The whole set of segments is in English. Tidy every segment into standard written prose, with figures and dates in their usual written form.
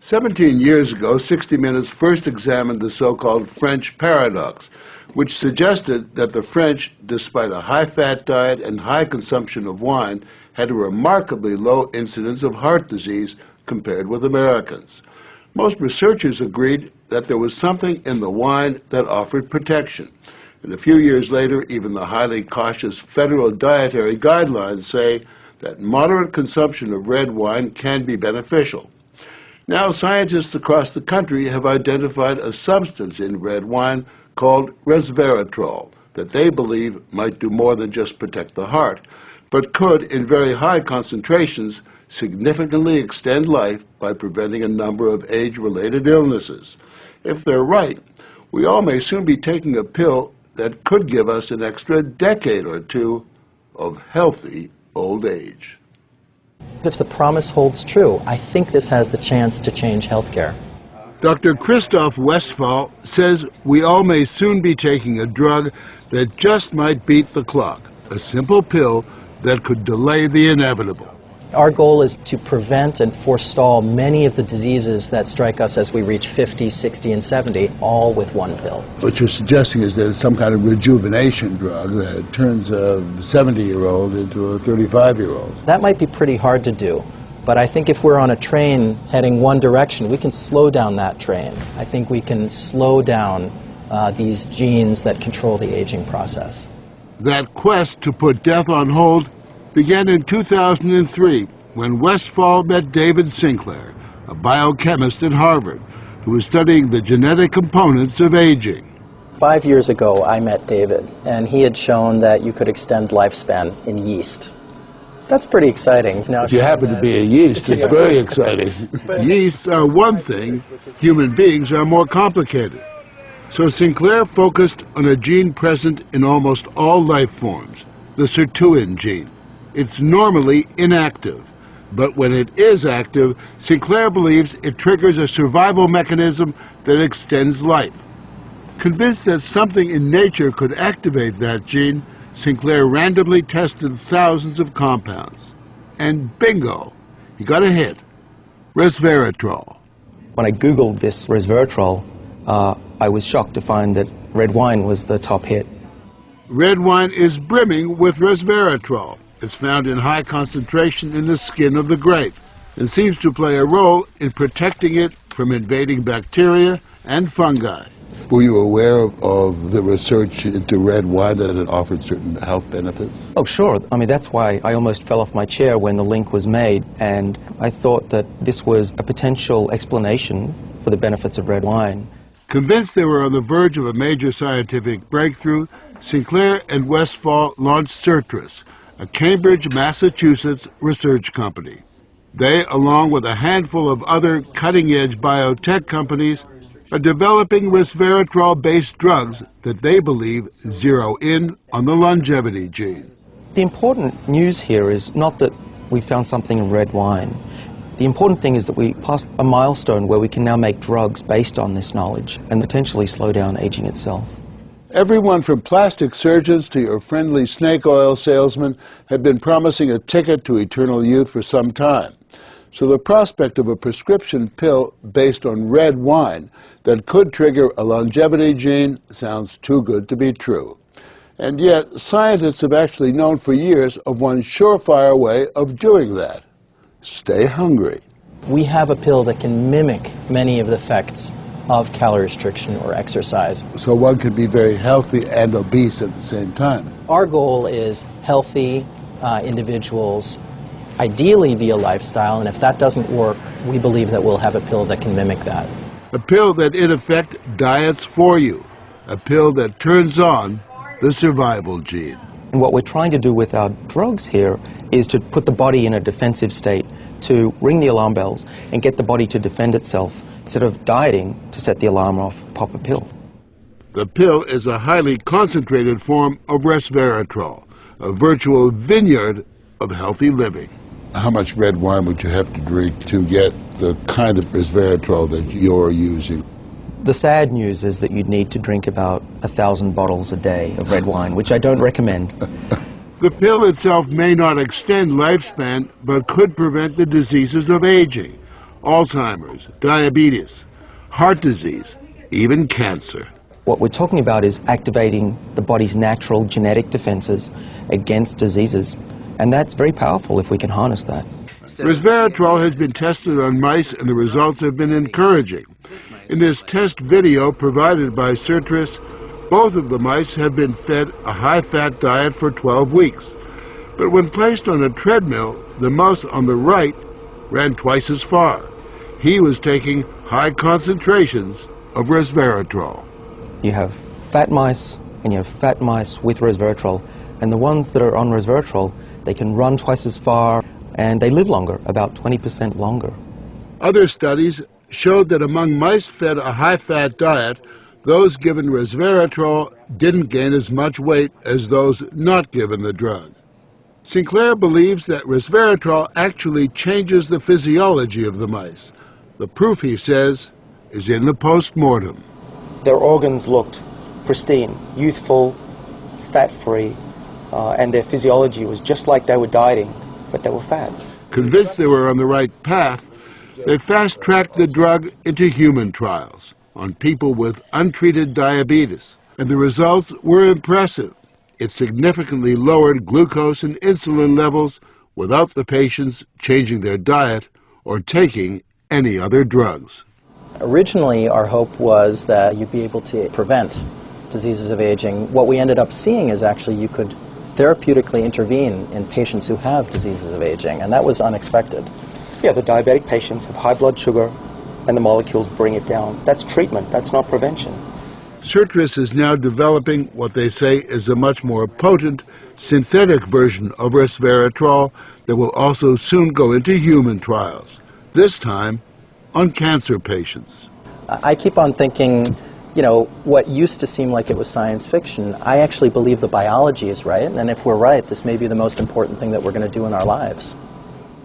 17 years ago, 60 Minutes first examined the so-called French paradox, which suggested that the French, despite a high-fat diet and high consumption of wine, had a remarkably low incidence of heart disease compared with Americans. Most researchers agreed that there was something in the wine that offered protection. And a few years later, even the highly cautious federal dietary guidelines say that moderate consumption of red wine can be beneficial. Now, scientists across the country have identified a substance in red wine called resveratrol that they believe might do more than just protect the heart, but could, in very high concentrations, significantly extend life by preventing a number of age-related illnesses. If they're right, we all may soon be taking a pill that could give us an extra decade or two of healthy old age. If the promise holds true, I think this has the chance to change healthcare. Dr. Christoph Westphal says we all may soon be taking a drug that just might beat the clock, a simple pill that could delay the inevitable. Our goal is to prevent and forestall many of the diseases that strike us as we reach 50, 60, and 70, all with one pill. What you're suggesting is there's some kind of rejuvenation drug that turns a 70-year-old into a 35-year-old. That might be pretty hard to do, but I think if we're on a train heading one direction, we can slow down that train. I think we can slow down these genes that control the aging process. That quest to put death on hold began in 2003 when Westphal met David Sinclair, a biochemist at Harvard, who was studying the genetic components of aging. 5 years ago, I met David, and he had shown that you could extend lifespan in yeast. That's pretty exciting. Now, if you happen to be a yeast, it's very exciting. Yeasts are one thing, human beings are more complicated. So Sinclair focused on a gene present in almost all life forms, the sirtuin gene. It's normally inactive, but when it is active, Sinclair believes it triggers a survival mechanism that extends life. Convinced that something in nature could activate that gene, Sinclair randomly tested thousands of compounds. And bingo, he got a hit, resveratrol. When I Googled this resveratrol, I was shocked to find that red wine was the top hit. Red wine is brimming with resveratrol. It's found in high concentration in the skin of the grape and seems to play a role in protecting it from invading bacteria and fungi. Were you aware of the research into red wine that it offered certain health benefits? Oh, sure. I mean, that's why I almost fell off my chair when the link was made, and I thought that this was a potential explanation for the benefits of red wine. Convinced they were on the verge of a major scientific breakthrough, Sinclair and Westphal launched Certris, a Cambridge, Massachusetts research company. They, along with a handful of other cutting-edge biotech companies, are developing resveratrol-based drugs that they believe zero in on the longevity gene. The important news here is not that we found something in red wine. The important thing is that we passed a milestone where we can now make drugs based on this knowledge and potentially slow down aging itself. Everyone from plastic surgeons to your friendly snake oil salesman have been promising a ticket to eternal youth for some time. So the prospect of a prescription pill based on red wine that could trigger a longevity gene sounds too good to be true. And yet, scientists have actually known for years of one surefire way of doing that. Stay hungry. We have a pill that can mimic many of the effects of calorie restriction or exercise. So one can be very healthy and obese at the same time. Our goal is healthy individuals, ideally via lifestyle, and if that doesn't work, we believe that we'll have a pill that can mimic that. A pill that, in effect, diets for you. A pill that turns on the survival gene. And what we're trying to do with our drugs here is to put the body in a defensive state, to ring the alarm bells and get the body to defend itself instead of dieting to set the alarm off, pop a pill. The pill is a highly concentrated form of resveratrol, a virtual vineyard of healthy living. How much red wine would you have to drink to get the kind of resveratrol that you're using? The sad news is that you'd need to drink about 1,000 bottles a day of red wine, which I don't recommend. The pill itself may not extend lifespan, but could prevent the diseases of aging. Alzheimer's, diabetes, heart disease, even cancer. What we're talking about is activating the body's natural genetic defenses against diseases, and that's very powerful if we can harness that. Resveratrol has been tested on mice, and the results have been encouraging. In this test video provided by Sertris, both of the mice have been fed a high-fat diet for 12 weeks. But when placed on a treadmill, the mouse on the right ran twice as far. He was taking high concentrations of resveratrol. You have fat mice and you have fat mice with resveratrol, and the ones that are on resveratrol, they can run twice as far and they live longer, about 20% longer. Other studies showed that among mice fed a high-fat diet, those given resveratrol didn't gain as much weight as those not given the drug. Sinclair believes that resveratrol actually changes the physiology of the mice. The proof, he says, is in the post-mortem. Their organs looked pristine, youthful, fat-free, and their physiology was just like they were dieting, but they were fat. Convinced they were on the right path, they fast-tracked the drug into human trials on people with untreated diabetes, and the results were impressive. It significantly lowered glucose and insulin levels without the patients changing their diet or taking any other drugs. Originally, our hope was that you'd be able to prevent diseases of aging. What we ended up seeing is actually you could therapeutically intervene in patients who have diseases of aging, and that was unexpected. Yeah, the diabetic patients have high blood sugar and the molecules bring it down. That's treatment, that's not prevention. Sertris is now developing what they say is a much more potent synthetic version of resveratrol that will also soon go into human trials, this time on cancer patients. I keep on thinking, you know, what used to seem like it was science fiction, I actually believe the biology is right, and if we're right, this may be the most important thing that we're going to do in our lives.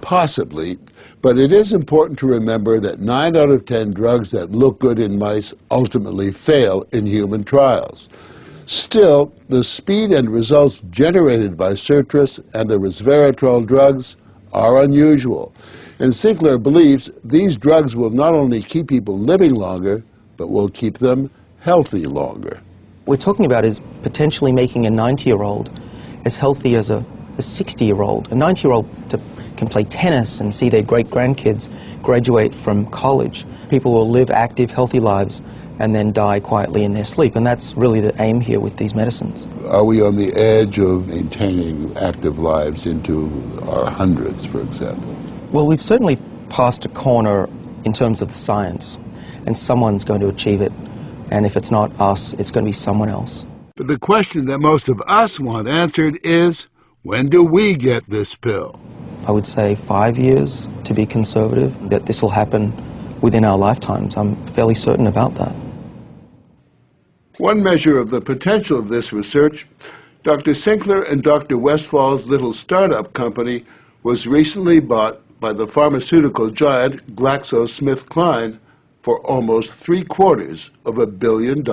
Possibly, but it is important to remember that 9 out of 10 drugs that look good in mice ultimately fail in human trials. Still, the speed and results generated by Sertris and the resveratrol drugs are unusual, and Sinclair believes these drugs will not only keep people living longer, but will keep them healthy longer. What we're talking about is potentially making a 90-year-old as healthy as a 60-year-old. A 90-year-old can play tennis and see their great-grandkids graduate from college. People will live active, healthy lives and then die quietly in their sleep, and that's really the aim here with these medicines. Are we on the edge of maintaining active lives into our hundreds, for example? Well, we've certainly passed a corner in terms of the science, and someone's going to achieve it, and if it's not us, it's going to be someone else. But the question that most of us want answered is, when do we get this pill? I would say 5 years, to be conservative, that this will happen within our lifetimes. I'm fairly certain about that. One measure of the potential of this research, Dr. Sinclair and Dr. Westfall's little startup company was recently bought by the pharmaceutical giant GlaxoSmithKline for almost $750 million.